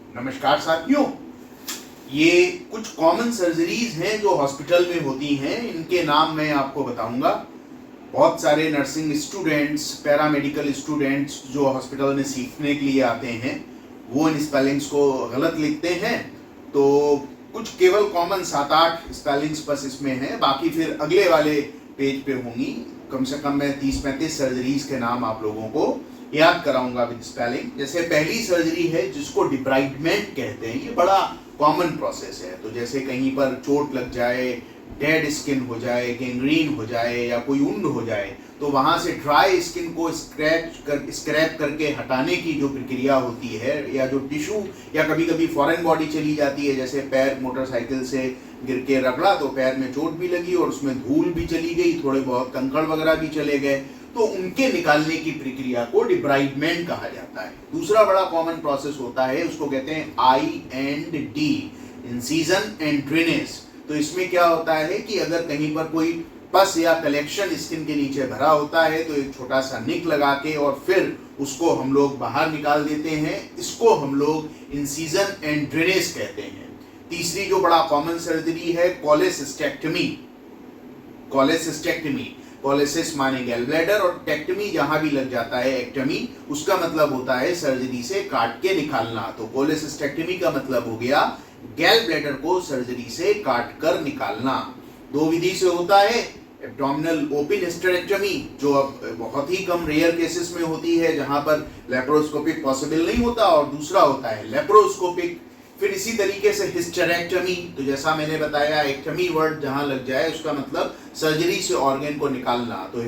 नमस्कार साथियों, ये कुछ कॉमन सर्जरीज हैं जो हॉस्पिटल में होती हैं। इनके नाम मैं आपको बताऊंगा। बहुत सारे नर्सिंग स्टूडेंट्स, पैरामेडिकल स्टूडेंट्स जो हॉस्पिटल में सीखने के लिए आते हैं वो इन स्पेलिंग्स को गलत लिखते हैं। तो कुछ केवल कॉमन 7-8 स्पेलिंग्स बस इसमें हैं, बाकी फिर अगले वाले पेज पे होंगी। कम से कम मैं 30-35 सर्जरीज के नाम आप लोगों को याद कराऊंगा विद स्पेलिंग। जैसे पहली सर्जरी है जिसको डिब्राइडमेंट कहते हैं। ये बड़ा कॉमन प्रोसेस है। तो जैसे कहीं पर चोट लग जाए, डेड स्किन हो जाए, गैंग्रीन हो जाए या कोई वुंड हो जाए, तो वहां से ड्राई स्किन को स्क्रैप करके हटाने की जो प्रक्रिया होती है, या जो टिश्यू या कभी कभी फॉरेन बॉडी चली जाती है, जैसे पैर मोटरसाइकिल से गिर के रगड़ा तो पैर में चोट भी लगी और उसमें धूल भी चली गई, थोड़े बहुत कंकड़ वगैरह भी चले गए, तो उनके निकालने की प्रक्रिया को डिब्राइडमेंट कहा जाता है। दूसरा बड़ा कॉमन प्रोसेस होता है, उसको कहते हैं I&D, इंसीजन एंड ड्रेनेज। तो इसमें क्या होता है कि अगर कहीं पर कोई पस या कलेक्शन स्किन के नीचे भरा होता है तो एक छोटा सा निक लगा के और फिर उसको हम लोग बाहर निकाल देते हैं। इसको हम लोग इंसीजन एंड ड्रेनेज कहते हैं। तीसरी जो बड़ा कॉमन सर्जरी है, कोलेसिस्टेक्टमी। कोलेसिस्टेक्टमी, कोलेसिस माने गैल ब्लैडर और टेक्टमी जहां भी लग जाता है एक्टमी, उसका मतलब होता है सर्जरी से काट के निकालना। तो कोलेसिस्टेक्टमी का मतलब हो गया गैल ब्लैडर को सर्जरी से काट कर निकालना। दो विधि से होता है, एब्डोमिनल ओपन हिस्टेरेक्टमी जो अब बहुत ही कम रेयर केसेस में होती है, जहां पर लेप्रोस्कोपिक पॉसिबल नहीं होता, और दूसरा होता है लेप्रोस्कोपिक। फिर इसी तरीके से हिस्टेरेक्टमी, तो जैसा मैंने बताया एक्टमी वर्ड जहां लग जाए उसका मतलब सर्जरी से ऑर्गन को निकालना। तो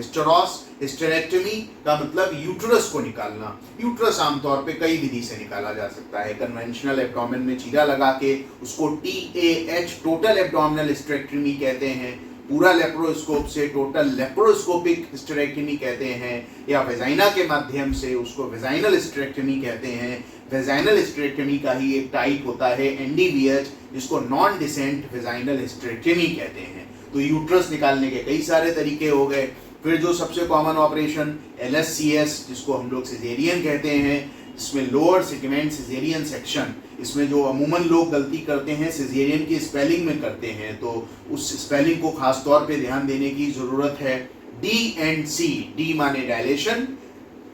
हिस्टेरेक्टमी का मतलब यूट्रस को निकालना। यूट्रस आमतौर पे कई विधि से निकाला जा सकता है। कन्वेंशनल एब्डोमेन में चीरा लगा के उसको TAH, टोटल एब्डोमिनल हिस्टेरेक्टमी कहते हैं। पूरा लेप्रोस्कोप से टोटल लेप्रोस्कोपिक हिस्टेरेक्टमी कहते हैं, या वेजाइना के माध्यम से उसको वेजाइनल हिस्टेरेक्टमी कहते हैं। वेजाइनल हिस्टेरेक्टमी का ही एक टाइप होता है NDVH, जिसको नॉन डिसेंट वेजाइनल हिस्टेरेक्टमी कहते हैं। तो यूट्रस निकालने के कई सारे तरीके हो गए। फिर जो सबसे कॉमन ऑपरेशन LSCS, जिसको हम लोग सिजेरियन कहते हैं, इसमें लोअर सेगमेंट सिजेरियन सेक्शन, इसमें जो अमूमन लोग गलती करते हैं सिजेरियन की स्पेलिंग में करते हैं, तो उस स्पेलिंग को खास तौर पे ध्यान देने की जरूरत है। D&C, D माने डायलेशन,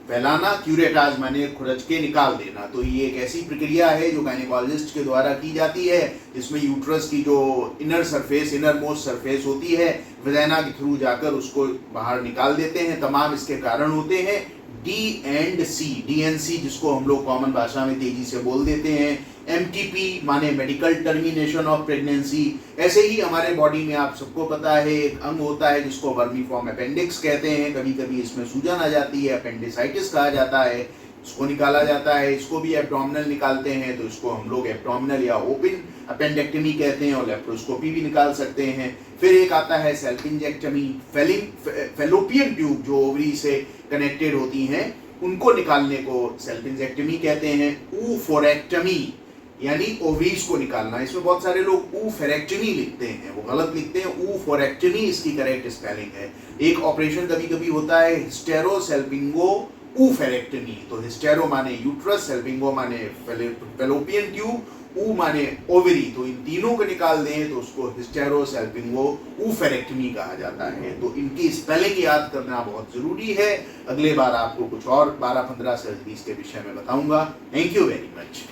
फैलाना, क्यूरेटाज माने खुरच के निकाल देना। तो ये एक ऐसी प्रक्रिया है जो गायनेकोलॉजिस्ट के द्वारा की जाती है, जिसमें यूट्रस की जो inner surface, inner most surface होती है, वेजाइना के थ्रू जाकर उसको बाहर निकाल देते हैं। तमाम इसके कारण होते हैं। DNC जिसको हम लोग कॉमन भाषा में तेजी से बोल देते हैं। MTP माने मेडिकल टर्मिनेशन ऑफ प्रेगनेंसी। ऐसे ही हमारे बॉडी में आप सबको पता है एक अंग होता है जिसको वर्मीफॉर्म अपेंडिक्स कहते हैं। कभी कभी इसमें सूजन आ जाती है, अपेंडिसाइटिस कहा जाता है, इसको निकाला जाता है। इसको भी एब्डोमिनल निकालते हैं, तो इसको हम लोग एब्डोमिनल या ओपन अपेंडेक्टमी कहते हैं, और लेप्रोस्कोपी भी निकाल सकते हैं। फिर एक आता है सेल्फिंजेक्टमी। फेलोपियन ट्यूब जो ओवरी से कनेक्टेड होती हैं उनको निकालने को सेल्फिंजेक्टमी कहते हैं। ऊफोरेक्टमी यानी ओवरीज को निकालना। इसमें बहुत सारे लोग ऊफेरेक्टमी लिखते हैं, वो गलत लिखते हैं। ऊफोरेक्टमी इसकी करेक्ट स्पेलिंग है। एक ऑपरेशन कभी कभी होता है हिस्टेरोसेल्पिंगो ऊफेरेक्टमी। तो हिस्टेरो माने यूट्रस, सेल्पिंगो माने फेलोपियन ट्यूब, ऊ माने ओवरी। तो इन तीनों को निकाल दें तो उसको हिस्टेरोसेल्पिंगो ऊफेरेक्टमी कहा जाता है। तो इनकी स्पेलिंग याद करना बहुत जरूरी है। अगले बार आपको कुछ और 12-15 सर्जरीज के विषय में बताऊंगा। Thank you very much.